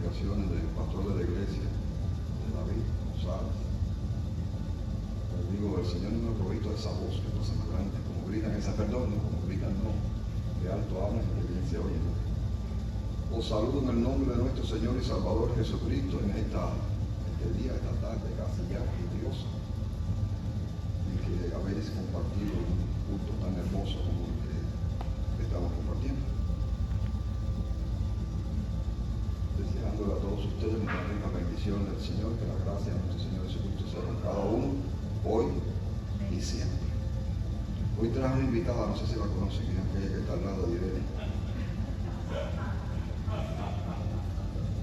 predicaciones del pastor de la iglesia, de David González. Les digo, el Señor no me ha provisto esa voz que cosa más grande, como gritan esa, perdón, no, como gritan no, de alto hablan y que bien se oye. Os saludo en el nombre de nuestro Señor y Salvador Jesucristo en este día, esta tarde casi ya lluviosa, y que habéis compartido un culto tan hermoso como el que estamos compartiendo. Deseándole a todos ustedes una bendición del Señor, que la gracia de nuestro Señor Jesucristo sea con cada uno, hoy y siempre. Hoy traje una invitada, no sé si la conocen, aquella que está al lado de Irene.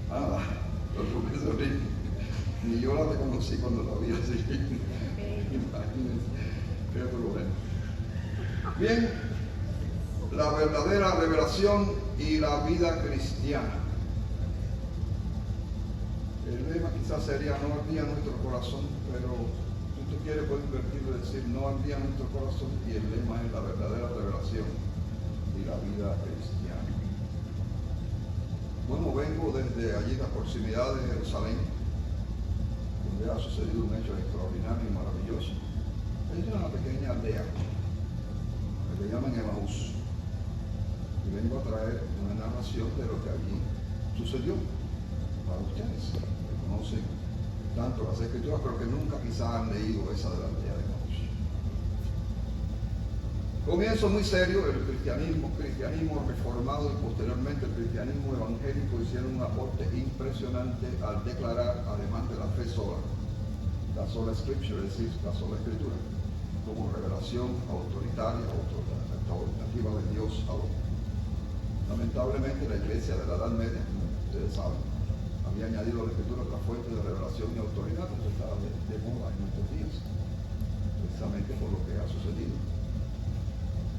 ¿Por qué se ríe? Ni yo la reconocí cuando la vi así. Imagínense, qué problema. Bien, la verdadera revelación y la vida cristiana. El lema quizás sería no ardía nuestro corazón, pero si usted quiere puede invertirlo y decir no ardía nuestro corazón, y el lema es la verdadera revelación y la vida cristiana. Bueno, vengo desde allí, la proximidad de Jerusalén, donde ha sucedido un hecho extraordinario y maravilloso. Es una pequeña aldea que le llaman Emaús, y vengo a traer una narración de lo que allí sucedió para ustedes que conocen tanto las Escrituras, pero que nunca quizás han leído esa de la aldea de Emaús. Comienzo muy serio. El cristianismo reformado y posteriormente el cristianismo evangélico hicieron un aporte impresionante al declarar, además de la fe sola, la sola Scripture, es decir, la sola Escritura, como revelación autoritaria, autoritativa de Dios al hombre. Lamentablemente la iglesia de la Edad Media, como ustedes saben, había añadido a la Escritura otra fuente de revelación y autoridad, que estaba de moda en nuestros días, precisamente por lo que ha sucedido.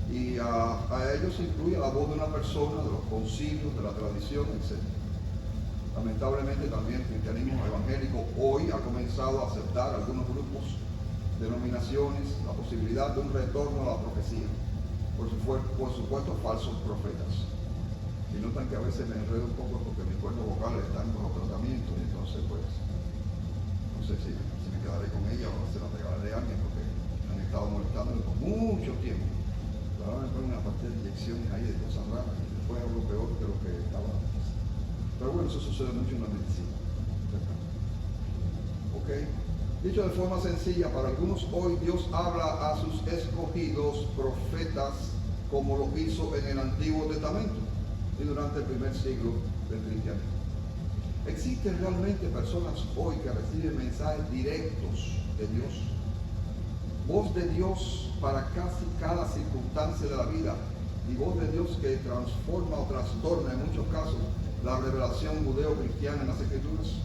Y a ellos se incluye la voz de una persona, de los concilios, de la tradición, etc. Lamentablemente también el cristianismo evangélico hoy ha comenzado a aceptar algunos grupos, denominaciones, la posibilidad de un retorno a la profecía, por supuesto falsos profetas. Y notan que a veces me enredo un poco porque mis cuerdas vocales están con los tratamientos, y entonces pues no sé si me quedaré con ella o se la regalaré a alguien, porque me han estado molestando por mucho tiempo. Ahora me ponen una parte de inyecciones ahí de cosas raras y después hablo peor que lo que estaba antes. Pero bueno, eso sucede mucho en la medicina. ¿Ok? Dicho de forma sencilla, para algunos hoy Dios habla a sus escogidos profetas como lo hizo en el Antiguo Testamento y durante el primer siglo del cristianismo. ¿Existen realmente personas hoy que reciben mensajes directos de Dios? Voz de Dios para casi cada circunstancia de la vida, y voz de Dios que transforma o trastorna en muchos casos la revelación judeo-cristiana en las Escrituras.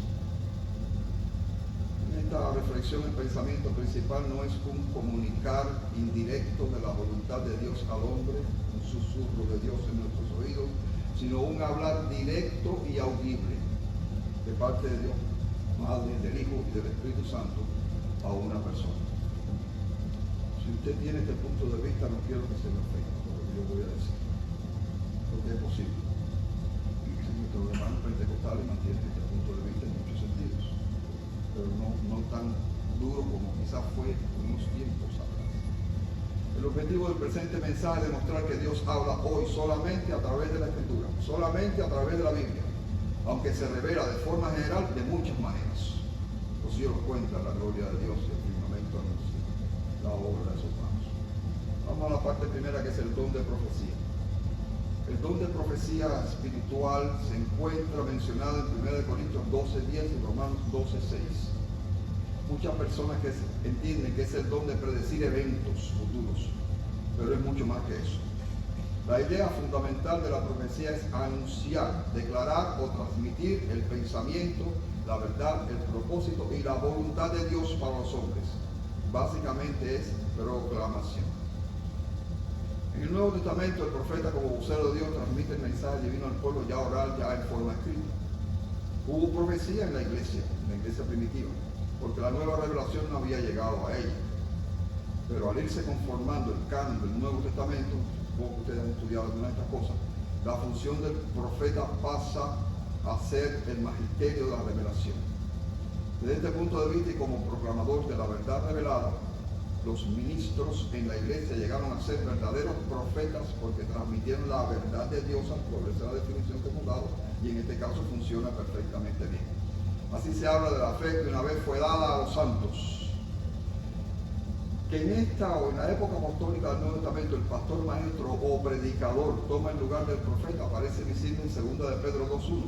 En esta reflexión el pensamiento principal no es un comunicar indirecto de la voluntad de Dios al hombre, un susurro de Dios en nuestros oídos, sino un hablar directo y audible de parte de Dios, Madre, del Hijo y del Espíritu Santo a una persona. Si usted tiene este punto de vista, no quiero que se me ofenda por lo que yo voy a decir, porque es posible. Nuestros hermanos pentecostales mantienen este punto de vista en muchos sentidos, pero no tan duro como quizás fue unos tiempos atrás. El objetivo del presente mensaje es demostrar que Dios habla hoy solamente a través de la Escritura, solamente a través de la Biblia, aunque se revela de forma general de muchas maneras. Los cielos cuentan la gloria de Dios y el firmamento anuncia la obra de sus manos. Vamos a la parte primera, que es el don de profecía. El don de profecía espiritual se encuentra mencionado en 1 Corintios 12:10 y Romanos 12:6. Muchas personas que entienden que es el don de predecir eventos futuros, pero es mucho más que eso. La idea fundamental de la profecía es anunciar, declarar o transmitir el pensamiento, la verdad, el propósito y la voluntad de Dios para los hombres. Básicamente es proclamación. En el Nuevo Testamento, el profeta, como vocero de Dios, transmite el mensaje divino al pueblo ya oral, ya en forma escrita. Hubo profecía en la iglesia primitiva, porque la nueva revelación no había llegado a ella. Pero al irse conformando el canon del Nuevo Testamento, supongo que ustedes han estudiado algunas de estas cosas, la función del profeta pasa hacer el magisterio de la revelación. Desde este punto de vista y como proclamador de la verdad revelada, los ministros en la iglesia llegaron a ser verdaderos profetas porque transmitieron la verdad de Dios al pueblo. Esa es la definición que hemos dado y en este caso funciona perfectamente bien. Así se habla de la fe que una vez fue dada a los santos. Que en esta o en la época apostólica del Nuevo Testamento el pastor maestro o predicador toma el lugar del profeta aparece visible en 2 de Pedro 2:1.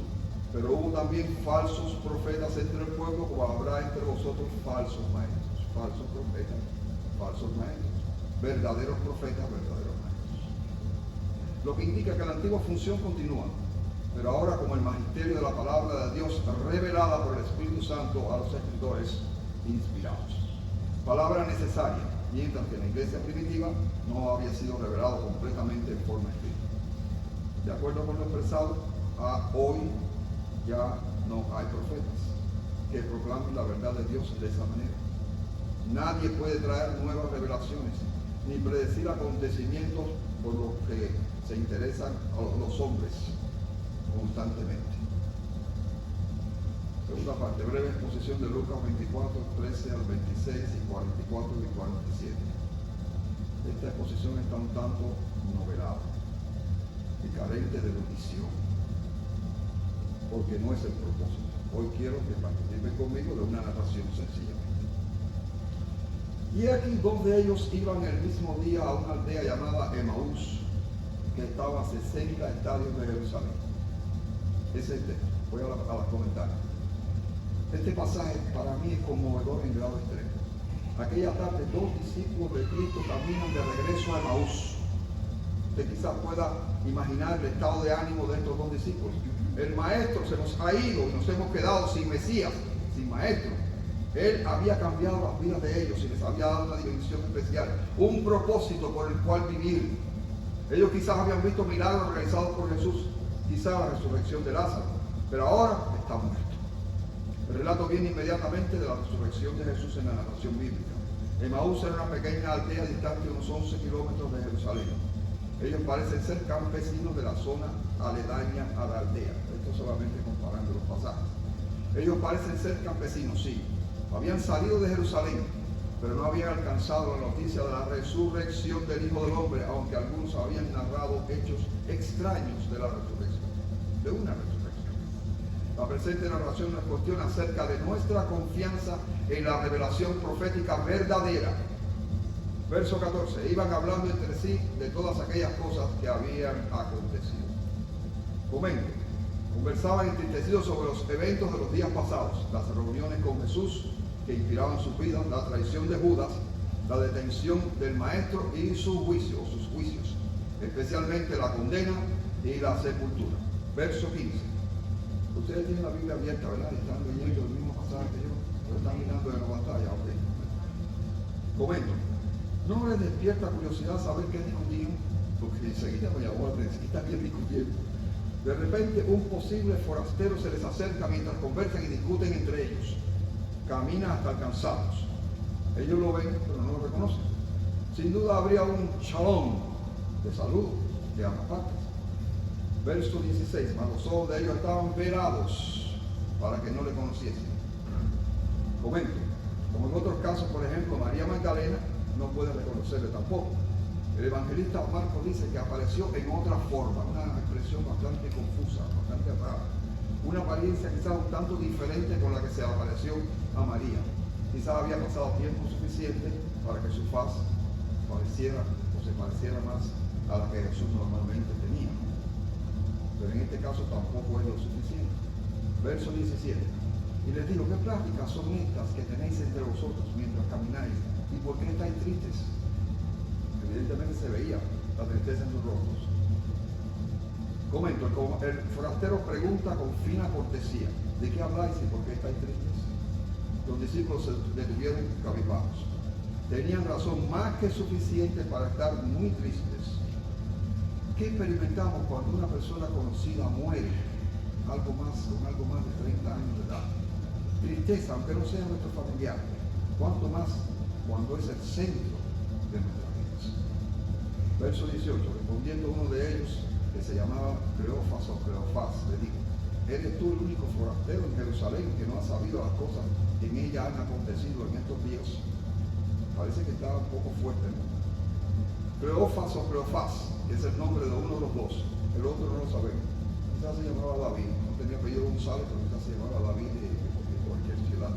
Pero hubo también falsos profetas entre el pueblo, como habrá entre vosotros falsos maestros, falsos profetas, falsos maestros, verdaderos profetas, verdaderos maestros. Lo que indica que la antigua función continúa, pero ahora como el magisterio de la palabra de Dios revelada por el Espíritu Santo a los escritores inspirados. Palabra necesaria, mientras que en la iglesia primitiva no había sido revelado completamente en forma escrita. De acuerdo con lo expresado, hoy ya no hay profetas que proclamen la verdad de Dios de esa manera. Nadie puede traer nuevas revelaciones ni predecir acontecimientos por los que se interesan los hombres constantemente. Segunda parte, breve exposición de Lucas 24, 13 al 26 y 44 y 47. Esta exposición está un tanto novelada y carente de erudición, porque no es el propósito. Hoy quiero que participen conmigo de una narración sencillamente. Y aquí dos de ellos iban el mismo día a una aldea llamada Emaús, que estaba a 60 estadios de Jerusalén. Ese es el texto. Voy a los comentarios. Este pasaje para mí es conmovedor en grado extremo. Aquella tarde, dos discípulos de Cristo caminan de regreso a Emaús. Usted quizás pueda imaginar el estado de ánimo de estos dos discípulos. El maestro se nos ha ido y nos hemos quedado sin Mesías, sin maestro. Él había cambiado las vidas de ellos y les había dado una dimensión especial, un propósito por el cual vivir. Ellos quizás habían visto milagros realizados por Jesús, quizás la resurrección de Lázaro, pero ahora está muerto. El relato viene inmediatamente de la resurrección de Jesús en la narración bíblica. Emaús era una pequeña aldea distante unos 11 kilómetros de Jerusalén. Ellos parecen ser campesinos de la zona aledaña a la aldea. Esto solamente comparando los pasajes. Ellos parecen ser campesinos, sí. Habían salido de Jerusalén, pero no habían alcanzado la noticia de la resurrección del Hijo del Hombre, aunque algunos habían narrado hechos extraños de la resurrección, de una resurrección. La presente narración nos cuestiona acerca de nuestra confianza en la revelación profética verdadera. Verso 14. Iban hablando entre sí de todas aquellas cosas que habían acontecido. Comento. Conversaban entristecidos sobre los eventos de los días pasados, las reuniones con Jesús que inspiraban sus vidas, la traición de Judas, la detención del maestro y su juicio, o sus juicios, especialmente la condena y la sepultura. Verso 15. Ustedes tienen la Biblia abierta, ¿verdad? Están leyendo el mismo pasaje que yo, pero están mirando en la pantalla, ok. Comento. ¿No les despierta curiosidad saber qué discutían? Porque enseguida me llamó la atención, están bien discutiendo. De repente un posible forastero se les acerca mientras conversan y discuten entre ellos. Camina hasta alcanzarlos. Ellos lo ven, pero no lo reconocen. Sin duda habría un shalom de saludo de ambas partes. Verso 16, mas los ojos de ellos estaban velados para que no le conociesen. Comento, como en otros casos, por ejemplo, María Magdalena no puede reconocerle tampoco. El evangelista Marcos dice que apareció en otra forma, una expresión bastante confusa, bastante rara. Una apariencia quizás un tanto diferente con la que se apareció a María. Quizás había pasado tiempo suficiente para que su faz pareciera o se pareciera más a la que Jesús normalmente tenía. Pero en este caso tampoco es lo suficiente. Verso 17. Y les digo, ¿qué prácticas son estas que tenéis entre vosotros mientras camináis? ¿Y por qué estáis tristes? Evidentemente se veía la tristeza en sus rostros. Comento, el forastero pregunta con fina cortesía, ¿de qué habláis y por qué estáis tristes? Los discípulos se detuvieron cabizbajos. Tenían razón más que suficiente para estar muy tristes. ¿Qué experimentamos cuando una persona conocida muere? Con algo más de 30 años de edad. Tristeza, aunque no sea nuestro familiar. Cuanto más cuando es el centro de nuestras vidas. Verso 18. Respondiendo uno de ellos, que se llamaba Cleofas o Cleofás, le dijo, ¿eres tú el único forastero en Jerusalén que no ha sabido las cosas que en ella han acontecido en estos días? Parece que está un poco fuerte, ¿no? Cleofas o Cleofás, que es el nombre de uno de los dos, el otro no lo sabemos. Quizás se llamaba David, no tenía apellido González, pero quizás se llamaba David de cualquier ciudad.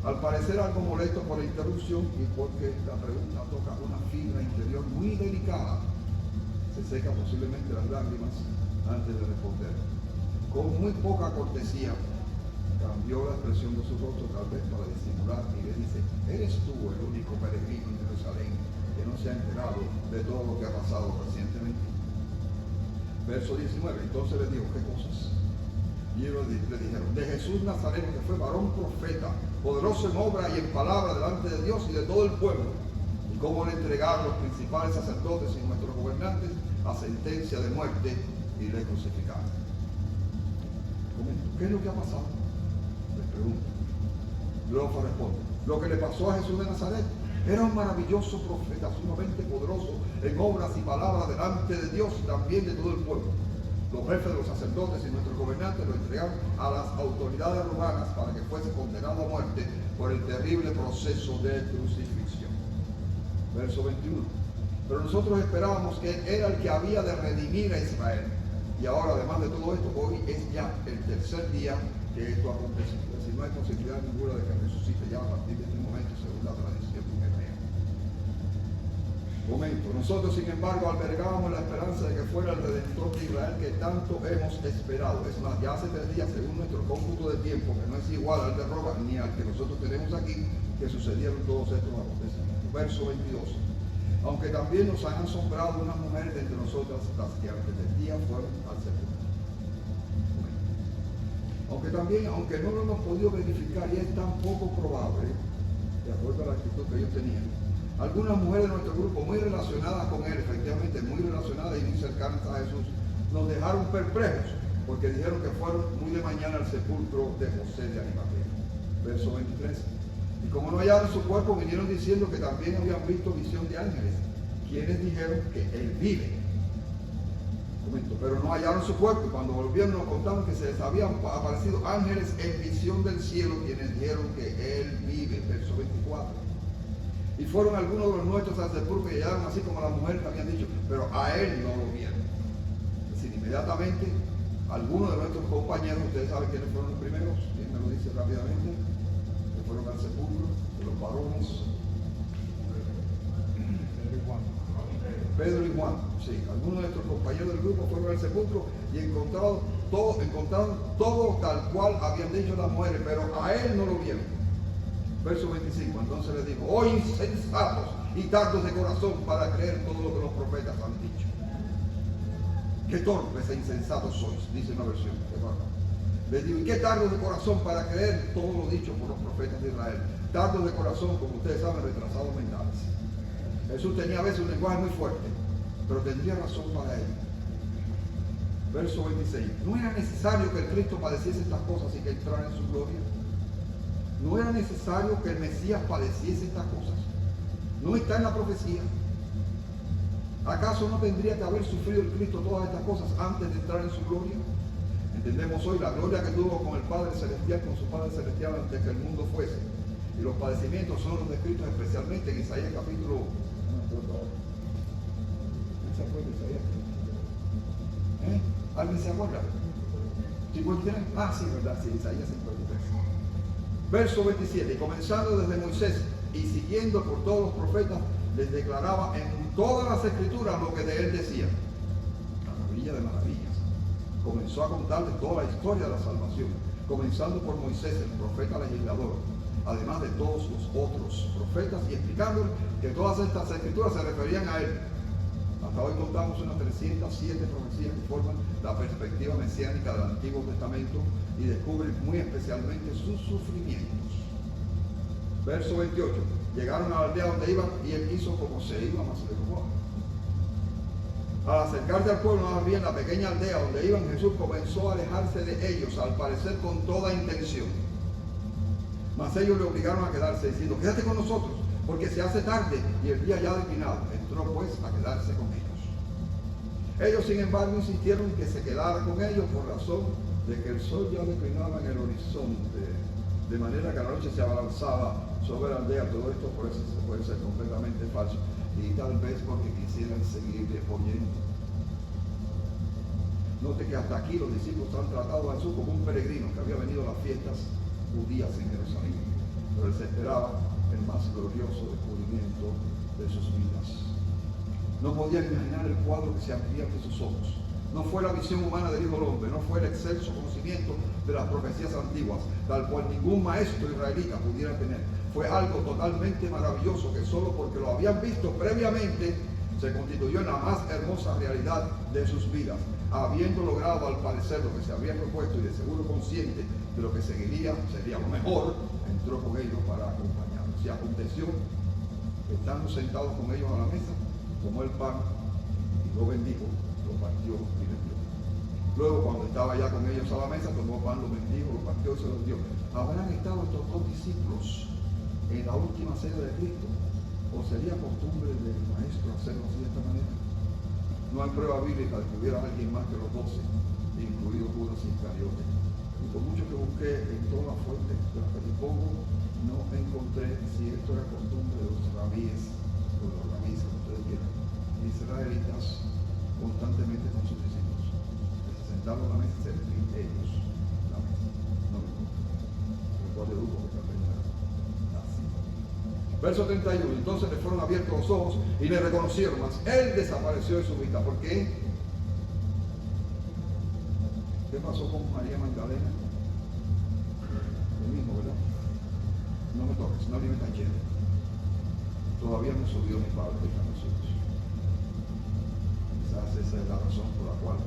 Al parecer algo molesto por la interrupción y porque la pregunta toca una fibra interior muy delicada, se seca posiblemente las lágrimas antes de responder. Con muy poca cortesía, cambió la expresión de su rostro tal vez para disimular y le dice: ¿eres tú el único peregrino en Jerusalén que no se ha enterado de todo lo que ha pasado recientemente? Verso 19, entonces les dijo: ¿qué cosas? Y ellos le dijeron: de Jesús Nazareno, que fue varón profeta, poderoso en obra y en palabra delante de Dios y de todo el pueblo, y cómo le entregaron los principales sacerdotes y nuestros gobernantes a sentencia de muerte y le crucificaron. Comento, ¿qué es lo que ha pasado? Les pregunto. Luego responde: lo que le pasó a Jesús de Nazaret. Era un maravilloso profeta, sumamente poderoso en obras y palabras delante de Dios y también de todo el pueblo. Los jefes de los sacerdotes y nuestros gobernantes lo entregaron a las autoridades romanas para que fuese condenado a muerte por el terrible proceso de crucifixión. Verso 21. Pero nosotros esperábamos que él era el que había de redimir a Israel. Y ahora, además de todo esto, hoy es ya el tercer día que esto acontece. Es decir, no hay posibilidad ninguna de que resucite ya a partir de este momento, según la tradición hebrea. Momento. Nosotros, sin embargo, albergábamos la esperanza de que fuera el Redentor de Israel que tanto hemos esperado. Es más, ya hace 3 días, según nuestro cómputo de tiempo, que no es igual al de Roma ni al que nosotros tenemos aquí, que sucedieron todos estos acontecimientos. Verso 22. Aunque también nos han asombrado unas mujeres de entre nosotras, las que antes del día fueron al sepulcro. Aunque no lo hemos podido verificar y es tan poco probable, de acuerdo a la actitud que ellos tenían, algunas mujeres de nuestro grupo, muy relacionadas con él, efectivamente muy relacionadas y muy cercanas a Jesús, nos dejaron perplejos, porque dijeron que fueron muy de mañana al sepulcro de José de Arimatea. Verso 23. Y como no hallaron su cuerpo, vinieron diciendo que también habían visto visión de ángeles, quienes dijeron que él vive. Comento, pero no hallaron su cuerpo, y cuando volvieron nos contaron que se les habían aparecido ángeles en visión del cielo, quienes dijeron que él vive. Verso 24. Y fueron algunos de los nuestros al sepulcro y hallaron así como las mujeres que habían dicho, pero a él no lo vieron. Es decir, inmediatamente, algunos de nuestros compañeros, ustedes saben quiénes fueron los primeros, ¿quién me lo dice rápidamente? Que fueron al sepulcro, de los varones. Pedro y Juan, sí, algunos de nuestros compañeros del grupo fueron al sepulcro y encontraron todo tal cual habían dicho las mujeres, pero a él no lo vieron. Verso 25, entonces les dijo: oh insensatos y tardos de corazón para creer todo lo que los profetas han dicho. Qué torpes e insensatos sois, dice una versión. Les digo: ¿y qué tardos de corazón para creer todo lo dicho por los profetas de Israel? Tardos de corazón, como ustedes saben, retrasados mentales. Jesús tenía a veces un lenguaje muy fuerte, pero tendría razón para ello. Verso 26. ¿No era necesario que el Cristo padeciese estas cosas y que entrara en su gloria? ¿No era necesario que el Mesías padeciese estas cosas? ¿No está en la profecía? ¿Acaso no tendría que haber sufrido el Cristo todas estas cosas antes de entrar en su gloria? Entendemos hoy la gloria que tuvo con el Padre Celestial, con su Padre Celestial antes que el mundo fuese. Y los padecimientos son los descritos especialmente en Isaías capítulo... ¿Se acuerda de Isaías? ¿Alguien se acuerda? ¿53? Ah, sí, verdad, sí, Isaías 53. Verso 27. Y comenzando desde Moisés y siguiendo por todos los profetas, les declaraba en todas las escrituras lo que de él decía. Maravilla de maravillas. Comenzó a contarles toda la historia de la salvación, comenzando por Moisés, el profeta legislador, además de todos los otros profetas, y explicándoles que todas estas escrituras se referían a él. Hasta hoy contamos unas 307 profecías que forman la perspectiva mesiánica del Antiguo Testamento y descubren muy especialmente sus sufrimientos. Verso 28. Llegaron a la aldea donde iban y él hizo como se iba, más lejos. Al acercarse al pueblo, más bien la pequeña aldea donde iban, Jesús comenzó a alejarse de ellos, al parecer con toda intención. Mas ellos le obligaron a quedarse, diciendo: quédate con nosotros, porque se hace tarde y el día ya ha declinado. Entró pues a quedarse con ellos. Ellos, sin embargo, insistieron que se quedara con ellos por razón de que el sol ya declinaba en el horizonte, de manera que la noche se abalanzaba sobre la aldea. Todo esto por eso puede ser completamente falso, y tal vez porque quisieran seguirle oyendo. Note que hasta aquí los discípulos han tratado a Jesús como un peregrino que había venido a las fiestas judías en Jerusalén, pero él se esperaba el más glorioso descubrimiento de sus vidas. No podían imaginar el cuadro que se abría ante sus ojos. No fue la visión humana del Hijo del Hombre, no fue el excelso conocimiento de las profecías antiguas, tal cual ningún maestro israelita pudiera tener. Fue algo totalmente maravilloso que solo porque lo habían visto previamente se constituyó en la más hermosa realidad de sus vidas. Habiendo logrado al parecer lo que se había propuesto y de seguro consciente de lo que seguiría, sería lo mejor, entró con ellos para acompañarlos. Y aconteció, estando sentados con ellos a la mesa, tomó el pan y lo bendijo, lo partió y les dio. Luego, cuando estaba ya con ellos a la mesa, tomó pan, lo bendijo, lo partió y se los dio. ¿Habrán estado estos dos discípulos en la última cena de Cristo? ¿O sería costumbre del maestro hacerlo así de esta manera? No hay prueba bíblica de que hubiera alguien más que los 12, incluido Judas Iscariote. Y por mucho que busqué en todas las fuentes de las que dispongo, no encontré si esto era costumbre de los rabíes, o los rabíes, como ustedes quieran, israelitas, constantemente con sus discípulos. Que se sentaron a la mesa y servir ellos la mesa. No lo encontré. Lo cual dedujo que también era así. Verso 31. Entonces le fueron abiertos los ojos y le reconocieron, mas él desapareció de su vista. ¿Por qué? ¿Qué pasó con María Magdalena? Lo mismo, ¿verdad? No me toques, no me tan lleno. Todavía no subió mi padre a nosotros. Quizás esa es la razón por la cual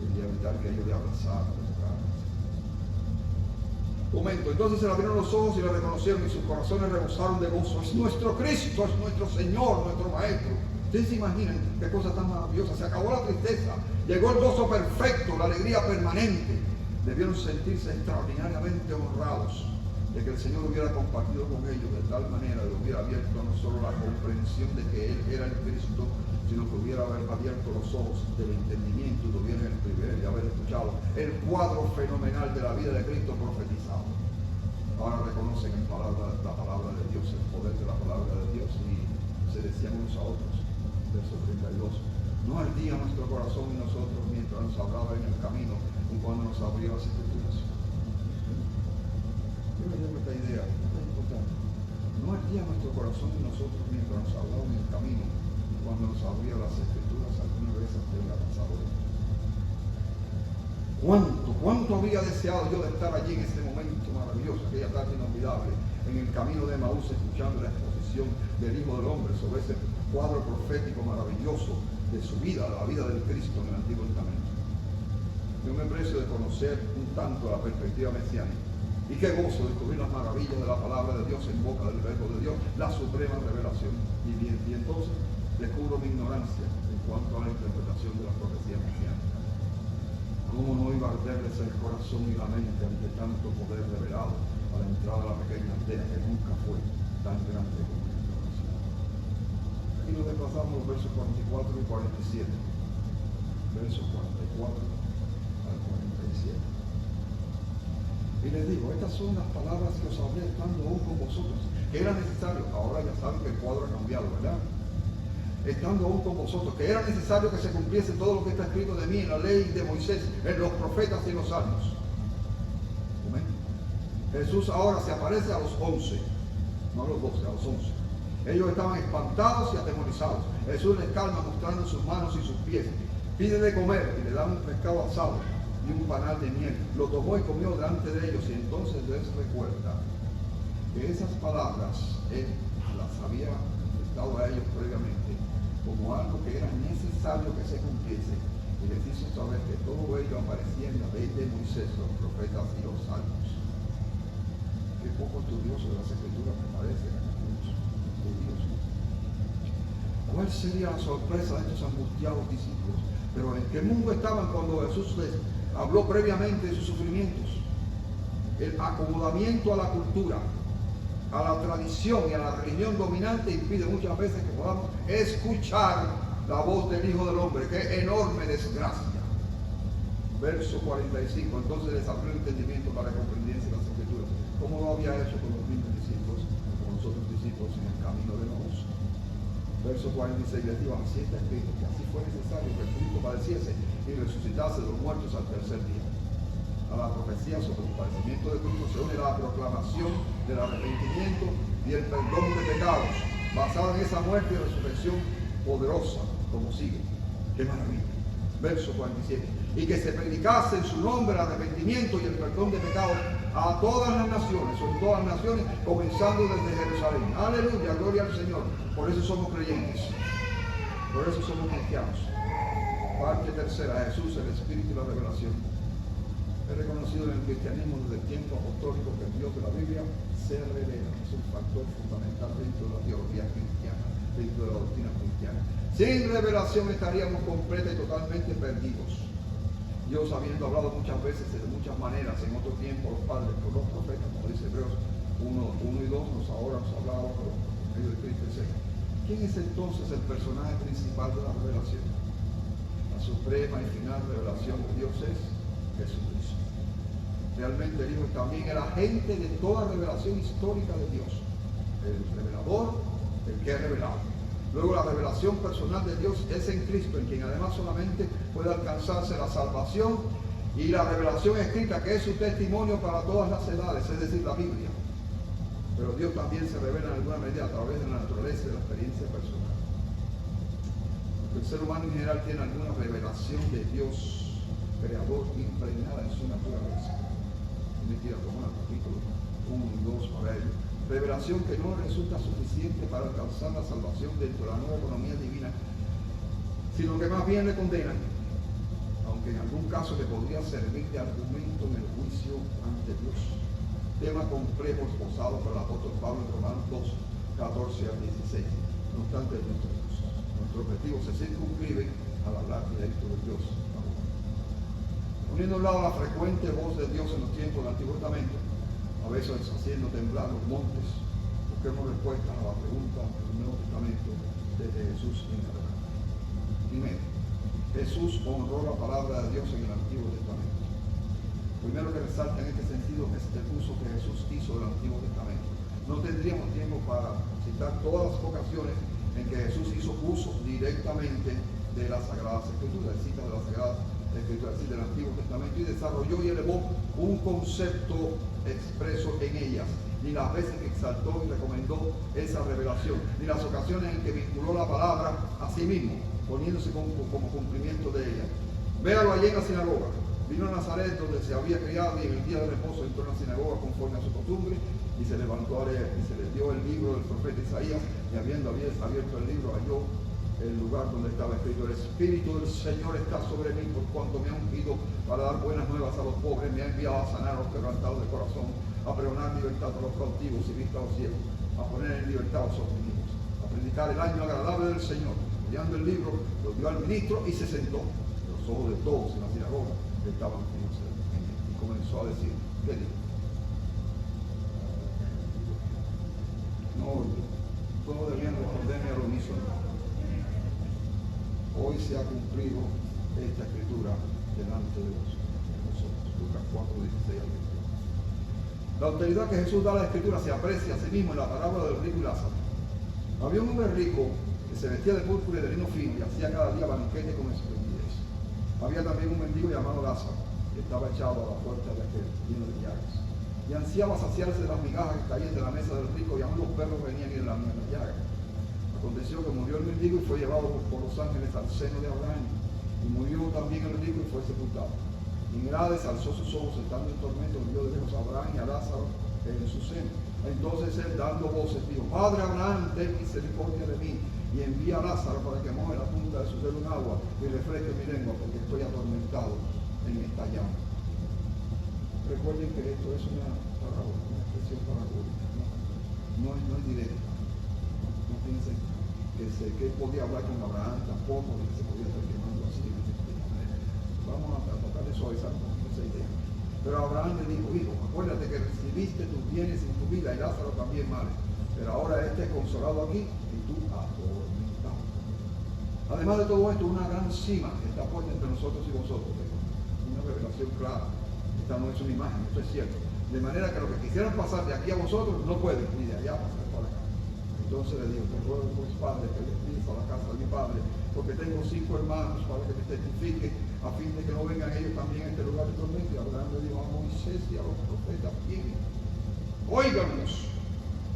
quería evitar que ellos le abrazaran. Momento, entonces se le abrieron los ojos y le reconocieron y sus corazones rebosaron de gozo. Es nuestro Cristo, es nuestro Señor, nuestro Maestro. Ustedes se imaginan qué cosa tan maravillosa. Se acabó la tristeza, llegó el gozo perfecto, la alegría permanente. Debieron sentirse extraordinariamente honrados de que el Señor hubiera compartido con ellos de tal manera, le hubiera abierto no solo la comprensión de que Él era el Cristo, sino que hubiera abierto los ojos del entendimiento y tuvieran el privilegio de haber escuchado el cuadro fenomenal de la vida de Cristo profetizado. Ahora reconocen la palabra de Dios, el poder de la palabra de Dios, y se decían unos a otros, verso 32, no ardía nuestro corazón en nosotros mientras nos hablaba en el camino y cuando nos abrió las Escrituras. Yo me llevo esta idea, esta es importante. No ardía nuestro corazón en nosotros mientras nos hablaba en el camino y cuando nos abría las Escrituras. Alguna vez antes le ha pasado esto. ¿Cuánto habría deseado yo de estar allí en ese momento maravilloso, aquella tarde inolvidable, en el camino de Maús, escuchando la exposición del Hijo del Hombre sobre ese cuadro profético maravilloso de su vida, de la vida del Cristo en el Antiguo Testamento. Yo me precio de conocer un tanto la perspectiva mesiánica. Y qué gozo descubrir las maravillas de la palabra de Dios en boca del Verbo de Dios, la suprema revelación. Y entonces descubro mi ignorancia en cuanto a la interpretación de las profecías mesiánicas. ¿Cómo no iba a arderles el corazón y la mente ante tanto poder revelado a la entrada de la pequeña aldea que nunca fue tan grande como la ignorancia? Aquí nos desplazamos los versos 44 y 47. Versos 44 al 47. Y les digo, estas son las palabras que os hablé estando aún con vosotros, que era necesario, ahora ya saben que el cuadro ha cambiado, ¿verdad? Estando aún con vosotros, que era necesario que se cumpliese todo lo que está escrito de mí en la ley de Moisés, en los profetas y en los salmos. ¿Amén? Jesús ahora se aparece a los 11, no a los 12, a los 11. Ellos estaban espantados y atemorizados. Jesús les calma mostrando sus manos y sus pies. Pide de comer y le dan un pescado asado y un panal de miel. Lo tomó y comió delante de ellos, y entonces les recuerda que esas palabras él las había dado a ellos previamente como algo que era necesario que se cumpliese, y les hizo saber que todo ello aparecía en la ley de Moisés, los profetas y los salmos. Qué poco estudioso de las Escrituras me parecen algunos judíos. ¿Cuál sería la sorpresa de estos angustiados discípulos? Pero ¿en qué mundo estaban cuando Jesús les habló previamente de sus sufrimientos? El acomodamiento a la cultura, a la tradición y a la religión dominante impide muchas veces que podamos escuchar la voz del Hijo del Hombre. ¡Qué enorme desgracia! Verso 45. Entonces les abrió el entendimiento para que comprendiesen las escrituras, como lo había hecho con los mismos discípulos, con los otros discípulos en el camino de Emaús. Verso 46 les digo, así está escrito, que así fue necesario que Cristo padeciese y resucitase de los muertos al tercer día. A la profecía sobre el padecimiento de Cristo se une la proclamación del arrepentimiento y el perdón de pecados, basada en esa muerte y resurrección poderosa, como sigue. ¡Qué maravilla! Verso 47. Y que se predicase en su nombre el arrepentimiento y el perdón de pecados a todas las naciones, sobre todas las naciones, comenzando desde Jerusalén. Aleluya, gloria al Señor. Por eso somos creyentes, por eso somos cristianos. Parte tercera, Jesús, el Espíritu y la revelación. He reconocido en el cristianismo desde el tiempo apostólico que el Dios de la Biblia se revela. Es un factor fundamental dentro de la teología cristiana, dentro de la doctrina cristiana. Sin revelación estaríamos completamente y totalmente perdidos. Dios, habiendo hablado muchas veces, de muchas maneras, en otro tiempo, los padres, por los profetas, como dice Hebreos 1 y 2, ahora nos hablaba por medio de Cristo, etc. ¿Quién es entonces el personaje principal de la revelación? La suprema y final revelación de Dios es Jesucristo. Realmente el Hijo es también el agente de toda revelación histórica de Dios. El revelador, el que es revelado. Luego la revelación personal de Dios es en Cristo, en quien además solamente puede alcanzarse la salvación, y la revelación escrita, que es su testimonio para todas las edades, es decir, la Biblia. Pero Dios también se revela en alguna medida a través de la naturaleza y de la experiencia personal. El ser humano en general tiene alguna revelación de Dios creador impregnada en su naturaleza. Me tira tomar capítulo 1 y 2 para ello. Revelación que no resulta suficiente para alcanzar la salvación dentro de la nueva economía divina, sino que más bien le condena, aunque en algún caso le podría servir de argumento en el juicio ante Dios. Tema complejo esposado por el apóstol Pablo en Romanos 2, 14 al 16. No obstante, nuestro objetivo se circunscribe al hablar directo de Dios. Poniendo a un lado la frecuente voz de Dios en los tiempos del Antiguo Testamento, a veces haciendo temblar los montes, busquemos respuestas a la pregunta del Nuevo Testamento desde Jesús en adelante. Primero, Jesús honró la palabra de Dios en el Antiguo Testamento. Primero que resalta en este sentido es el uso que Jesús hizo del Antiguo Testamento. No tendríamos tiempo para citar todas las ocasiones en que Jesús hizo uso directamente de las Sagradas Escrituras, citas de las Sagradas Escrituras, del Antiguo Testamento, y desarrolló y elevó un concepto expreso en ellas, ni las veces que exaltó y recomendó esa revelación, ni las ocasiones en que vinculó la palabra a sí mismo, poniéndose como cumplimiento de ella. Véalo allí en la sinagoga. Vino a Nazaret, donde se había criado, y en el día de reposo entró en la sinagoga conforme a su costumbre, y se levantó a leer, y se le dio el libro del profeta Isaías, y habiendo abierto el libro, halló el lugar donde estaba escrito: el Espíritu del Señor está sobre mí, por cuanto me ha ungido para dar buenas nuevas a los pobres, me ha enviado a sanar a los quebrantados de corazón, a pregonar libertad a los cautivos y vista a los ciegos, a poner en libertad a los oprimidos, a predicar el año agradable del Señor. Estudiando el libro, lo dio al ministro y se sentó. Los ojos de todos en la sinagoga estaban fijos en él, y comenzó a decir: ¿qué dijo? No, todos debían responderme al unísono: hoy se ha cumplido esta escritura delante de nosotros. Lucas 4, 16 al 21. La autoridad que Jesús da a la escritura se aprecia a sí mismo en la parábola del rico y Lázaro. Había un hombre rico que se vestía de púrpura y de lino fino y hacía cada día banquete con esplendidez. Había también un mendigo llamado Lázaro, que estaba echado a la puerta de aquel, lleno de llagas, y ansiaba saciarse de las migajas que caían de la mesa del rico, y aún los perros venían y la misma llaga. Aconteció que murió el mendigo y fue llevado por los ángeles al seno de Abraham, y murió también el rico y fue sepultado. Y en el Hades alzó sus ojos, estando en tormento, vio de lejos a Abraham y a Lázaro en su seno. Entonces él, dando voces, dijo: Padre Abraham, ten misericordia de mí, y envía a Lázaro para que moje la punta de su dedo en agua y refresque mi lengua, porque estoy atormentado en esta llama. Recuerden que esto es una parábola, una expresión parabólica, no es directa. No piensen que podía hablar con Abraham tampoco, ni que se podía estar quemando así. Vamos a tratar de suavizar un poquito esa idea. Pero Abraham le dijo: hijo, acuérdate que recibiste tus bienes en tu vida, y Lázaro también males, pero ahora este es consolado aquí y tú atormentado. Además de todo esto, una gran cima está puesta entre nosotros y vosotros. Una revelación clara. Esta no es una imagen, esto es cierto. De manera que lo que quisieran pasar de aquí a vosotros no pueden, ni de allá pasar para acá. Entonces le digo, te ruego pues Padre que les pides a la casa de mi Padre, porque tengo 5 hermanos para que me testifiquen, a fin de que no vengan ellos también a este lugar de tormento. Y Abraham le dijo a Moisés y a los profetas, vienen, óiganos.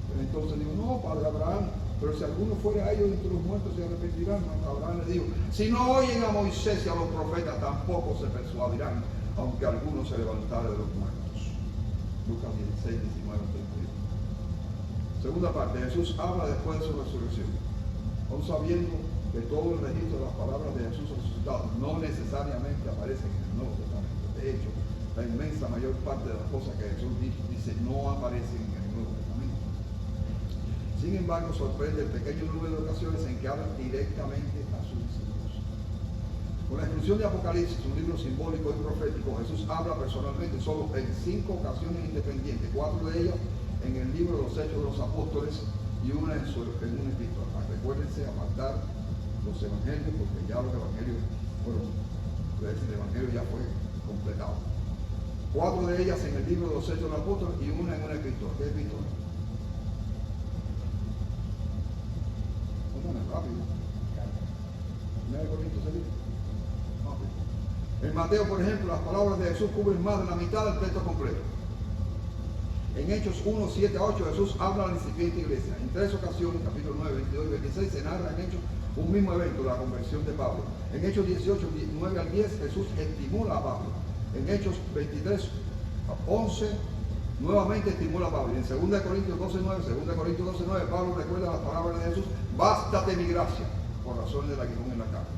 Pero entonces digo, no, Padre Abraham, pero si alguno fuera a ellos entre los muertos se arrepentirán. Abraham le dijo, si no oyen a Moisés y a los profetas, tampoco se persuadirán, aunque alguno se levantara de los muertos. Lucas 16, 19, 31. Segunda parte, Jesús habla después de su resurrección. Aún sabiendo que todo el registro de las palabras de Jesús resucitado no necesariamente aparecen en el Nuevo Testamento. De hecho, la inmensa mayor parte de las cosas que Jesús dice no aparecen en el Nuevo Testamento. Sin embargo, sorprende el pequeño número de ocasiones en que habla directamente a sus discípulos. Con la exclusión de Apocalipsis, un libro simbólico y profético, Jesús habla personalmente solo en 5 ocasiones independientes, 4 de ellas en el libro de los Hechos de los Apóstoles y una en una epístola. Recuérdense apartar los evangelios, porque ya los evangelios fueron, el evangelio ya fue completado. 4 de ellas en el libro de los Hechos de los Apóstoles y una en una epístola. ¿Qué epístola? ¿Cómo es? Rápido. 1 Corintios 6. En Mateo, por ejemplo, las palabras de Jesús cubren más de la mitad del texto completo. En Hechos 1, 7 a 8, Jesús habla a la incipiente iglesia. En 3 ocasiones, capítulo 9, 22 y 26, se narra en Hechos un mismo evento, la conversión de Pablo. En Hechos 18, 9 al 10, Jesús estimula a Pablo. En Hechos 23, 11, nuevamente estimula a Pablo. Y en 2 Corintios 12, 9, Pablo recuerda las palabras de Jesús, bástate mi gracia, por razones del aguijón en la carne.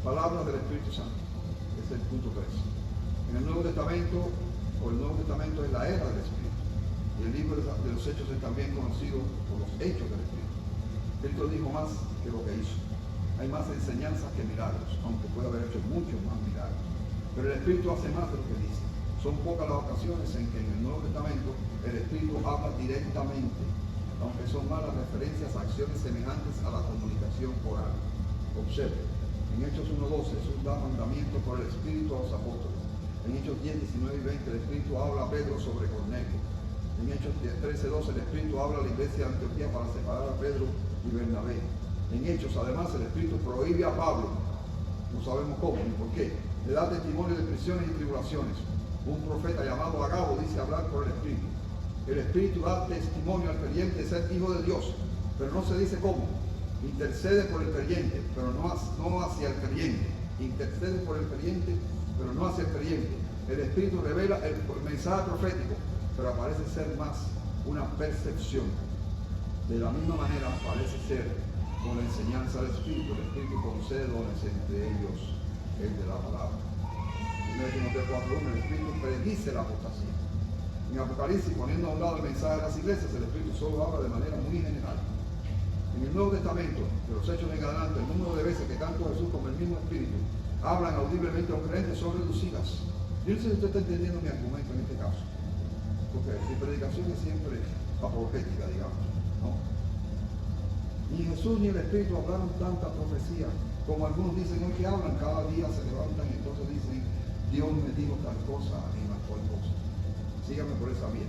Palabras del Espíritu Santo. Es el punto 3. En el Nuevo Testamento, el Nuevo Testamento es la era del Espíritu. Y el libro de los Hechos es también conocido por los hechos del Espíritu. Cristo dijo más que lo que hizo. Hay más enseñanzas que milagros, aunque puede haber hecho muchos más milagros. Pero el Espíritu hace más de lo que dice. Son pocas las ocasiones en que en el Nuevo Testamento el Espíritu habla directamente, aunque son malas referencias a acciones semejantes a la comunicación oral. Observe. En Hechos 1.12 Jesús da mandamiento por el Espíritu a los apóstoles. En Hechos 10, 19 y 20 el Espíritu habla a Pedro sobre Cornelio. En Hechos 13.12 el Espíritu habla a la iglesia de Antioquía para separar a Pedro y Bernabé. En Hechos además el Espíritu prohíbe a Pablo, no sabemos cómo ni por qué, le da testimonio de prisiones y tribulaciones. Un profeta llamado Agabo dice hablar por el Espíritu. El Espíritu da testimonio al creyente de ser hijo de Dios, pero no se dice cómo. Intercede por el creyente, pero no hacia el creyente. Intercede por el creyente, pero no hacia el creyente. El Espíritu revela el mensaje profético, pero parece ser más una percepción. De la misma manera parece ser con la enseñanza del Espíritu. El Espíritu concede dones, entre ellos el de la palabra. 1 Timoteo 4:1, el Espíritu predice la apostasía. En Apocalipsis, poniendo a un lado el mensaje de las iglesias, el Espíritu solo habla de manera muy general. En el Nuevo Testamento, de los Hechos en adelante, el número de veces que tanto Jesús como el mismo Espíritu hablan audiblemente a un creyente son reducidas. Yo no sé si usted está entendiendo mi argumento en este caso, porque mi predicación es siempre apologética, digamos, ¿no? Ni Jesús ni el Espíritu hablaron tanta profecía como algunos dicen hoy que hablan, cada día se levantan y entonces dicen, Dios me dijo tal cosa y más tal cosa. Síganme por esa vía.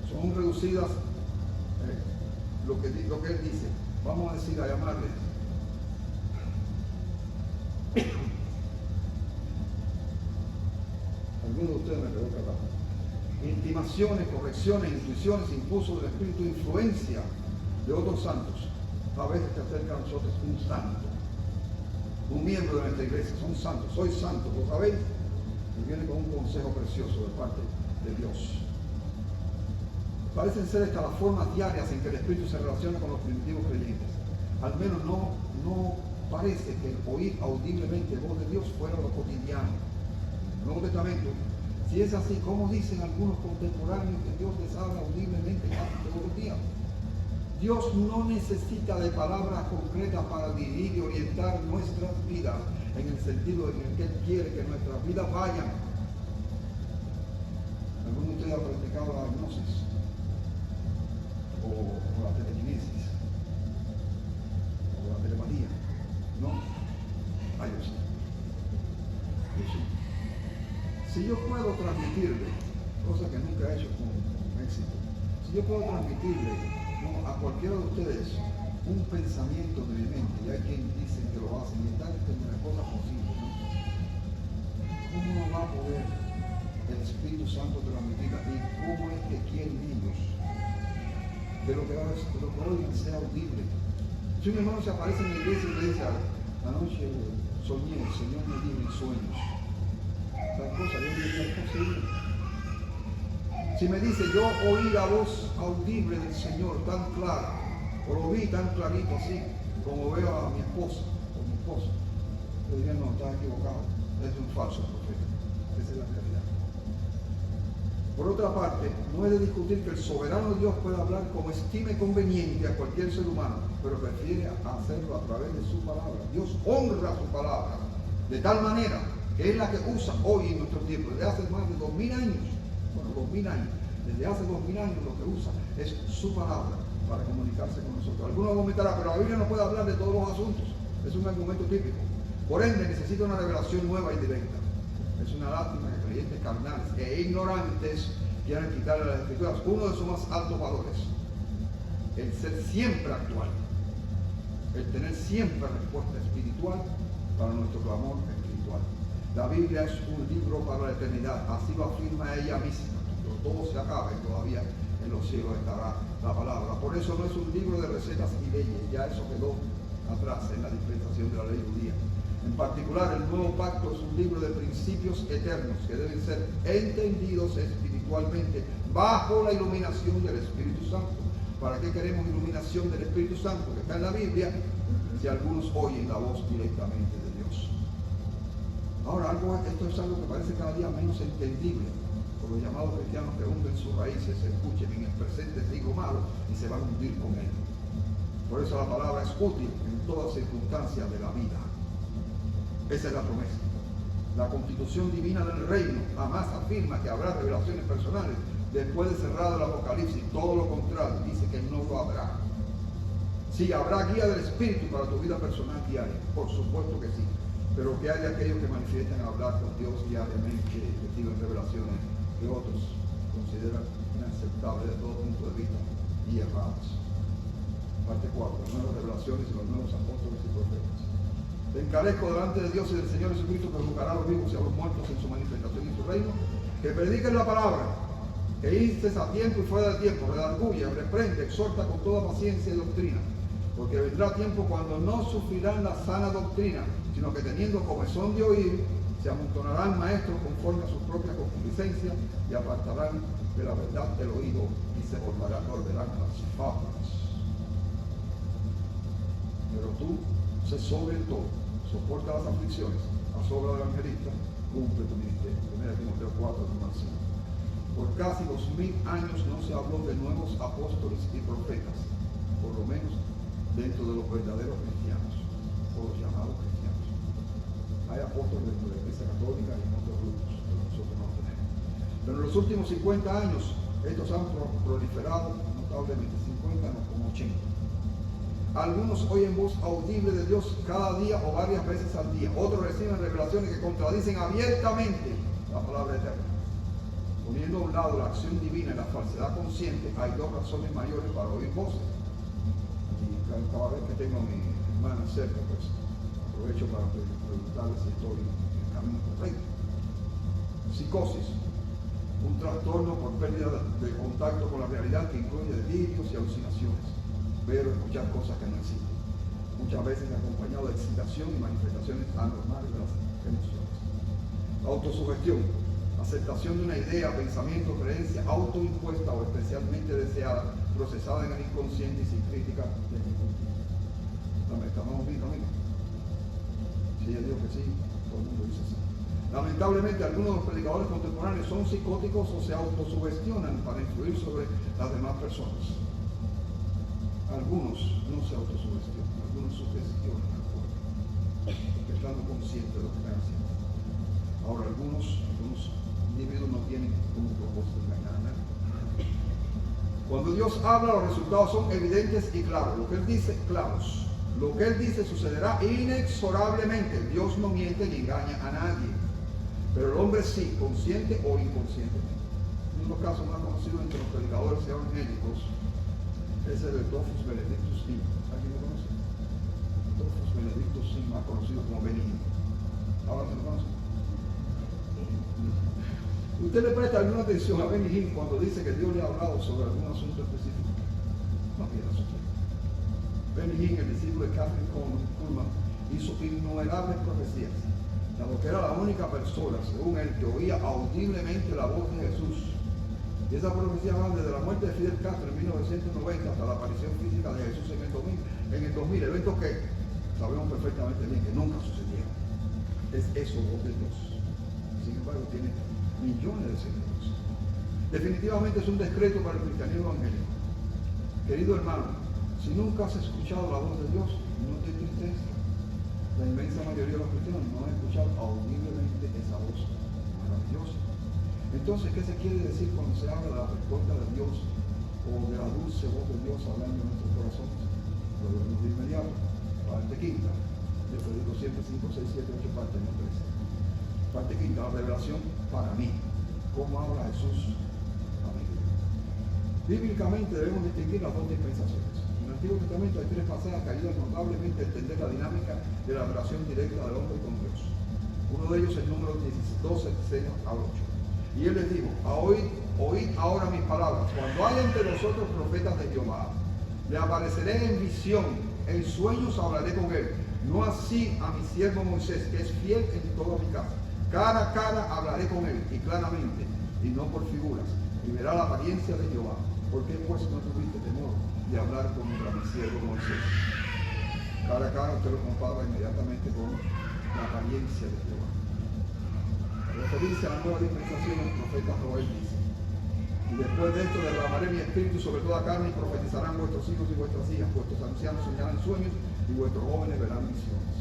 Son reducidas lo que él dice. Vamos a decir, a llamarle algunos de ustedes me provocan acá. Intimaciones, correcciones, intuiciones, impulsos del Espíritu, influencia de otros santos. A veces se acerca a nosotros un santo, un miembro de nuestra iglesia, son santos, soy santo, ¿lo sabéis? Y viene con un consejo precioso de parte de Dios. Parecen ser estas las formas diarias en que el Espíritu se relaciona con los primitivos creyentes. Al menos no parece que el oír audiblemente voz de Dios fuera lo cotidiano. En el Nuevo Testamento, si es así, ¿cómo dicen algunos contemporáneos que Dios les habla audiblemente casi todos los días? Dios no necesita de palabras concretas para dirigir y orientar nuestras vidas en el sentido en el que Él quiere que nuestras vidas vayan. Algunos de ustedes han practicado la hipnosis o la telequinesis o la telepatía, ¿no? Ay, yo sí. Si yo puedo transmitirle, cosa que nunca he hecho con éxito, si yo puedo transmitirle a cualquiera de ustedes un pensamiento de mi mente, y hay quien dice que lo hacen, y tal de las cosas posibles, ¿no? ¿Cómo no va a poder el Espíritu Santo transmitirla? ¿Y cómo es que quieren ellos que lo que oigan sea audible? Si un hermano se aparece en la iglesia y le dice, anoche soñé, el Señor me dio mis sueños, tal cosa, yo diría, es posible. Si me dice, yo oí la voz audible del Señor tan clara, o lo vi tan clarito así, como veo a mi esposa o mi esposo, le diría, no, estás equivocado, es un falso profeta. Esa es la realidad. Por otra parte, no he de discutir que el soberano Dios puede hablar como estime conveniente a cualquier ser humano, pero prefiere hacerlo a través de su palabra. Dios honra su palabra de tal manera que es la que usa hoy en nuestro tiempo, desde hace más de 2000 años, bueno, 2000 años, desde hace 2000 años lo que usa es su palabra para comunicarse con nosotros. Algunos comentarán, pero la Biblia no puede hablar de todos los asuntos. Es un argumento típico. Por ende, necesita una revelación nueva y directa. Es una lástima que creyentes carnales e ignorantes quieran quitarle a las Escrituras uno de sus más altos valores: el ser siempre actual, el tener siempre respuesta espiritual para nuestro clamor espiritual. La Biblia es un libro para la eternidad, así lo afirma ella misma. Cuando todo se acabe, todavía en los cielos estará la palabra. Por eso no es un libro de recetas y leyes, ya eso quedó atrás en la dispensación de la ley judía. En particular, el Nuevo Pacto es un libro de principios eternos que deben ser entendidos espiritualmente bajo la iluminación del Espíritu Santo. ¿Para qué queremos iluminación del Espíritu Santo que está en la Biblia si algunos oyen la voz directamente de Dios? Ahora, esto es algo que parece cada día menos entendible por los llamados cristianos que hunden sus raíces, se escuchen en el presente siglo malo y se van a hundir con él. Por eso la palabra es útil en todas circunstancias de la vida. Esa es la promesa. La constitución divina del reino jamás afirma que habrá revelaciones personales después de cerrado el Apocalipsis. Todo lo contrario, dice que no lo habrá. Sí, habrá guía del Espíritu para tu vida personal diaria, por supuesto que sí. Pero que hay de aquellos que manifiestan hablar con Dios diariamente, que reciben revelaciones que otros consideran inaceptables de todo punto de vista y erradas. Parte 4. Las nuevas revelaciones y los nuevos apóstoles y profetas. Te encarezco delante de Dios y del Señor Jesucristo, que juzgará a los vivos y a los muertos en su manifestación y su reino, que prediques la palabra, que instes a tiempo y fuera de tiempo, redarguye, reprende, exhorta con toda paciencia y doctrina, porque vendrá tiempo cuando no sufrirán la sana doctrina, sino que teniendo comezón de oír, se amontonarán maestros conforme a sus propias concupiscencias y apartarán de la verdad el oído y se volverán las fábulas. Pero tú, sé sobre todo, soporta las aflicciones, asobra del evangelista, cumple tu ministerio. 1 Timoteo 4, 5. Por casi 2000 años no se habló de nuevos apóstoles y profetas, por lo menos dentro de los verdaderos cristianos, o los llamados cristianos. Hay apóstoles dentro de la Iglesia Católica y en otros grupos, pero nosotros no tenemos. Pero en los últimos 50 años, estos han proliferado notablemente, 50 no, como 80. Algunos oyen voz audible de Dios cada día o varias veces al día. Otros reciben revelaciones que contradicen abiertamente la palabra eterna. Poniendo a un lado la acción divina y la falsedad consciente, hay dos razones mayores para oír voces. Y cada vez que tengo a mi hermana cerca, pues aprovecho para preguntarle si estoy en el camino correcto. Psicosis, un trastorno por pérdida de contacto con la realidad que incluye delirios y alucinaciones, ver o escuchar cosas que no existen, muchas veces acompañado de excitación y manifestaciones anormales de las emociones. Autosugestión, aceptación de una idea, pensamiento, creencia autoimpuesta o especialmente deseada, procesada en el inconsciente y sin crítica de ningún tipo. ¿Estamos bien, amigos? Si ella dijo que sí, todo el mundo dice sí. Lamentablemente, algunos de los predicadores contemporáneos son psicóticos o se autosugestionan para influir sobre las demás personas. Algunos no se autosugestionan, algunos sugestionan al pueblo, estando conscientes de lo que están haciendo. Ahora, algunos individuos no tienen como propósito engañar a nadie. Cuando Dios habla, los resultados son evidentes y claros. Lo que Él dice, claros. Lo que Él dice sucederá inexorablemente. Dios no miente ni engaña a nadie. Pero el hombre sí, consciente o inconscientemente. Uno de los casos más conocidos entre los predicadores evangélicos es el de Dolphus Benedictus Sim. ¿Alguien lo conoce? Dolphus Benedictus Sim, más conocido como Benny Hinn. ¿Ahora se lo conoce? Usted le presta alguna atención a Benny Hinn cuando dice que Dios le ha hablado sobre algún asunto específico. No tiene asunto. Benny Hinn, el discípulo de Catherine Kuhlman, hizo innumerables profecías. Dado que era la única persona, según él, que oía audiblemente la voz de Jesús. Y esas profecías van desde la muerte de Fidel Castro en 1990 hasta la aparición física de Jesús en el 2000, eventos que sabemos perfectamente bien que nunca sucedieron. Es eso voz de Dios. Sin embargo, tiene millones de seguidores. Definitivamente es un decreto para el cristianismo evangélico. Querido hermano, si nunca has escuchado la voz de Dios, no te entristeces. La inmensa mayoría de los cristianos no han escuchado audiblemente esa voz maravillosa. Entonces, ¿qué se quiere decir cuando se habla de la respuesta de Dios o de la dulce voz de Dios hablando en nuestros corazones? Lo vemos de inmediato. Parte quinta. Yo te digo siempre 5, 6, 7, 8 partes, no 13. Parte quinta, la revelación para mí. ¿Cómo habla Jesús a mí? Bíblicamente debemos distinguir las dos dispensaciones. En el Antiguo Testamento hay 3 pasajes que ayudan notablemente a entender la dinámica de la relación directa del hombre con Dios. Uno de ellos es el número 12, 6 al 8. Y él les dijo, oíd ahora mis palabras. Cuando haya entre vosotros profetas de Jehová, le apareceré en visión, en sueños hablaré con él. No así a mi siervo Moisés, que es fiel en toda mi casa. Cara a cara hablaré con él, y claramente, y no por figuras, y verá la apariencia de Jehová. ¿Por qué pues no tuviste temor de hablar contra mi siervo Moisés? Cara a cara usted lo compara inmediatamente con la apariencia de Jehová. Al referirse a la nueva dispensación, el profeta Joel dice, y después de esto derramaré mi espíritu sobre toda carne y profetizarán vuestros hijos y vuestras hijas, vuestros ancianos soñarán sueños y vuestros jóvenes verán visiones.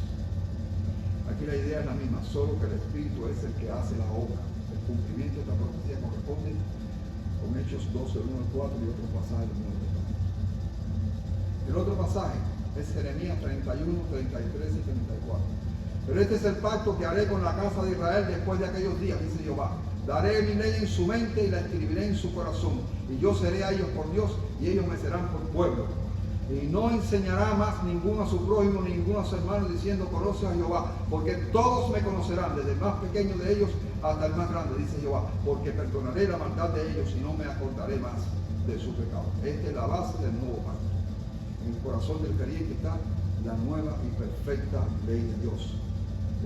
Aquí la idea es la misma, solo que el espíritu es el que hace la obra. El cumplimiento de esta profecía corresponde con Hechos 12, 1 al 4 y otros pasajes del Nuevo Testamento. El otro pasaje es Jeremías 31, 33 y 34. Pero este es el pacto que haré con la casa de Israel después de aquellos días, dice Jehová. Daré mi ley en su mente y la escribiré en su corazón. Y yo seré a ellos por Dios y ellos me serán por pueblo. Y no enseñará más ninguno a su prójimo, ninguno a su hermano, diciendo, conoce a Jehová, porque todos me conocerán, desde el más pequeño de ellos hasta el más grande, dice Jehová, porque perdonaré la maldad de ellos y no me acordaré más de su pecado. Esta es la base del nuevo pacto. En el corazón del creyente está la nueva y perfecta ley de Dios.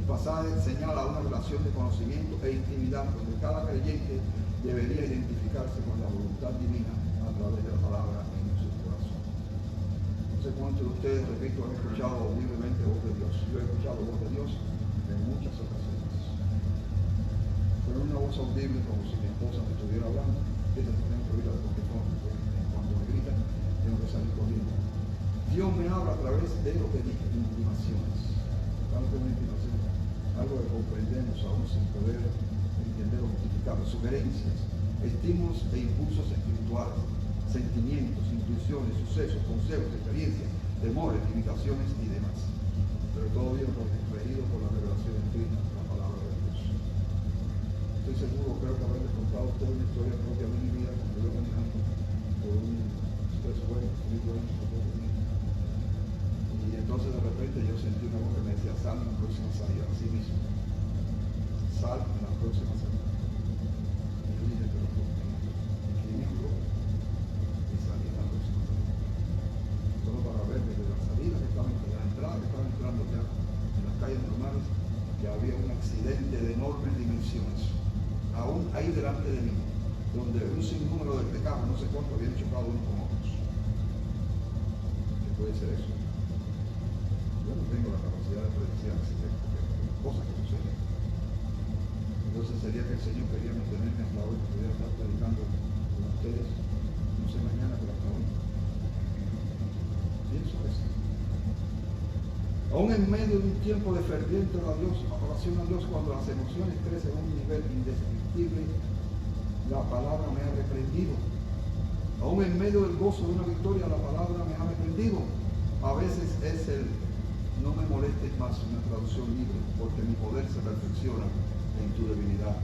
El pasaje señala una relación de conocimiento e intimidad donde cada creyente debería identificarse con la voluntad divina a través de la palabra en su corazón. No sé cuántos de ustedes, repito, han escuchado audiblemente voz de Dios. Yo he escuchado voz de Dios en muchas ocasiones. Pero una voz audible como si mi esposa me estuviera hablando. Esa tengo que oírla porque cuando me gritan tengo que salir corriendo. Dios me habla a través de lo que dije, intimaciones. ¿Cuál es una intimación? Algo que comprendemos aún sin poder entender o justificar, sugerencias, estímulos e impulsos espirituales, sentimientos, intuiciones, sucesos, consejos, experiencias, temores, limitaciones y demás. Pero todo ello regido por la revelación espiritual, la palabra de Dios. Estoy seguro, creo que haberles contado toda una historia propia de mi vida cuando yo manejando por un expressway, y entonces de repente yo sentí una voz que me decía, sal en la próxima salida, así mismo. Sal en la próxima salida. Y yo dije, pero ¿quién es yo? Y salí en la próxima salida. Solo para ver desde la salida que estaba entrando, la entrada que estaba entrando ya en las calles normales, que había un accidente de enormes dimensiones, aún ahí delante de mí, donde un sinnúmero de pecados, no sé cuánto, habían chocado unos con otros. ¿Qué puede ser eso? Yo no tengo la capacidad de predecir accidentes, cosas que suceden. Entonces sería que el Señor quería mantenerme hasta hoy, pudiera estar predicando con ustedes, no sé mañana, pero hasta hoy. Pienso eso. Aún en medio de un tiempo de ferviente oración a Dios, cuando las emociones crecen a un nivel indescriptible, la palabra me ha reprendido. Aún en medio del gozo de una victoria, la palabra me ha reprendido. A veces es el no me molestes más, una traducción libre, porque mi poder se perfecciona en tu debilidad.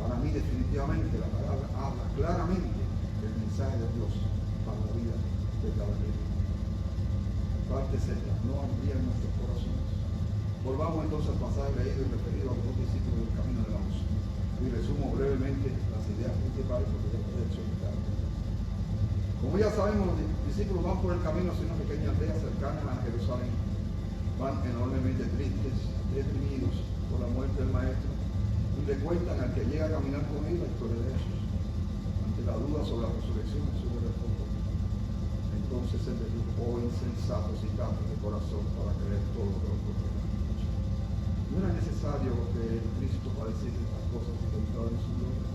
Para mí definitivamente la palabra habla claramente del mensaje de Dios para la vida de cada día. Parte Z, no ardía en nuestros corazones. Volvamos entonces al pasaje leído y referido a los dos discípulos del camino de la luz. Y resumo brevemente las ideas principales porque ya puede explicar. Como ya sabemos, los discípulos van por el camino hacia una pequeña aldea cercana a Jerusalén. Van enormemente tristes, deprimidos por la muerte del maestro y le cuentan al que llega a caminar con él la historia de Jesús. Ante la duda sobre la resurrección, Jesús le responde. Entonces él les dijo: oh insensatos y tardos de corazón para creer todo lo que os proclama. No era necesario que el Cristo padeciese estas cosas y entrara en su gloria.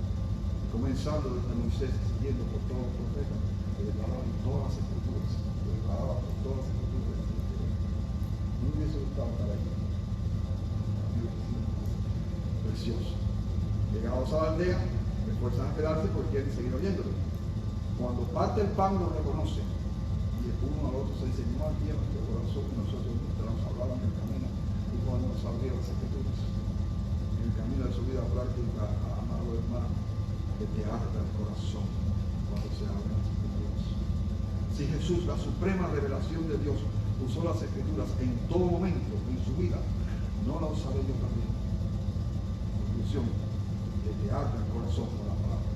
Comenzando desde Moisés, siguiendo por todos los profetas, que declaraban todas las escrituras, que declaraban por todas las escrituras. No me hubiese gustado estar ahí. Precioso. Llegados a la aldea, me fuerzan a quedarse porque quieren seguir oyéndolo. Cuando parte el pan lo reconoce y el uno al otro se dice: no ardía nuestro corazón y nosotros nos hablaban en el camino y cuando nos abrieron las escrituras. En el camino de su vida práctica, amado hermano, que te arda el corazón cuando se abren las escrituras. Si Jesús, la suprema revelación de Dios, usó las escrituras en todo momento en su vida, no la usaré yo también. Conclusión: que te arda el corazón con la palabra.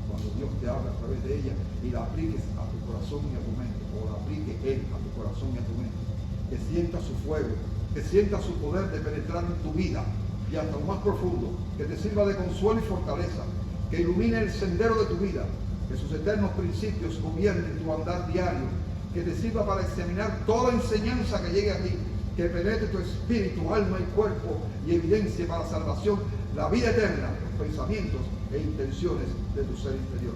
Cuando Dios te habla a través de ella y la apliques a tu corazón y a tu mente, o la aplique Él a tu corazón y a tu mente, que sientas su fuego, que sientas su poder de penetrar en tu vida y hasta lo más profundo, que te sirva de consuelo y fortaleza, que ilumine el sendero de tu vida, que sus eternos principios gobiernen tu andar diario, que te sirva para examinar toda enseñanza que llegue a ti, que penetre tu espíritu, alma y cuerpo y evidencie para salvación la vida eterna, los pensamientos e intenciones de tu ser interior.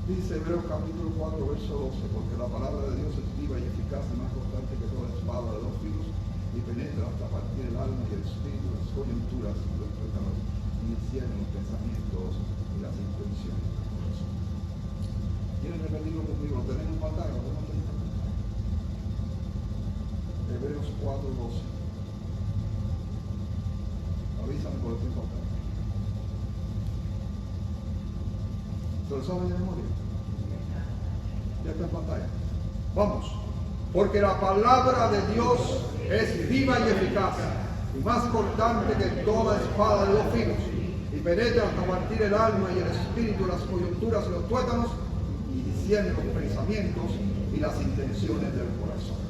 Dice Hebreos capítulo 4, verso 12, porque la palabra de Dios es viva y eficaz y más cortante que toda espada de dos filos y penetra hasta partir el alma y el espíritu, las coyunturas y los tuétanos, y discierne los pensamientos y las intenciones del corazón. ¿Quieren repetirlo conmigo? ¿Lo tenemos en pantalla? ¿Lo tenemos en pantalla? Hebreos 4, 12. Avísame por el tiempo acá. ¿Se lo saben de memoria? Ya está en pantalla. Vamos. Porque la palabra de Dios es viva y eficaz y más cortante que toda espada de dos filos y penetra hasta partir el alma y el espíritu, las coyunturas y los tuétanos y discierne los pensamientos y las intenciones del corazón.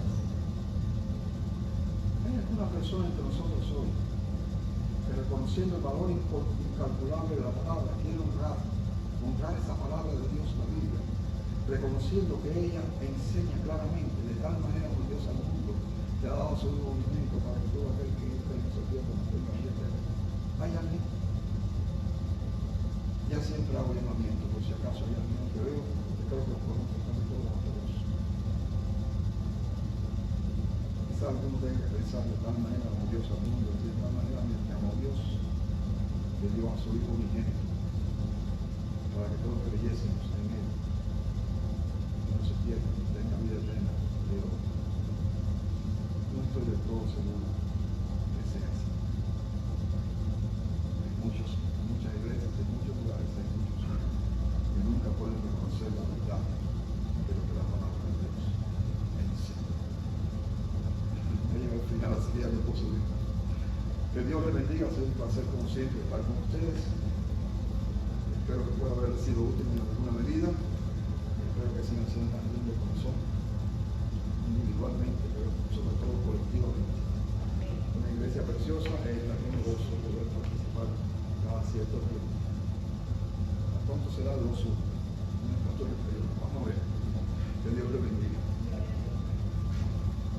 Hay alguna persona entre nosotros hoy que, reconociendo el valor incalculable de la palabra, quiere honrar esa palabra de Dios, la Biblia, reconociendo que ella enseña claramente de tal manera por Dios al mundo que ha dado su movimiento para que todo aquel que esté en su tiempo no tenga vida eterna. ¿Hay alguien? Ya siempre hago llamamiento, por si acaso hay alguien que veo, que creo que los conozco casi todos a todos. Quizá alguno tenga que pensar de tal manera como Dios al mundo, de tal manera me amó Dios, que dio a su Hijo unigénito, para que todos creyésemos en Él, que no se pierda, que tenga vida eterna. Pero no estoy del todo seguro que sea así. En muchas iglesias, en muchos lugares, hay muchos que nunca pueden reconocer la verdad de lo que la palabra de Dios enseña. Ya llega al final, así que ya no puedo subir. Que Dios les bendiga, ha sido un placer como siempre estar con ustedes. Espero que pueda haber sido útil en alguna medida. Espero que sigan siendo tan lindos como son, individualmente, pero sobre todo colectivamente. Una iglesia preciosa es la que me gozo poder participar cada cierto tiempo. ¿A cuánto será el gozo? Vamos a ver. Que Dios le bendiga.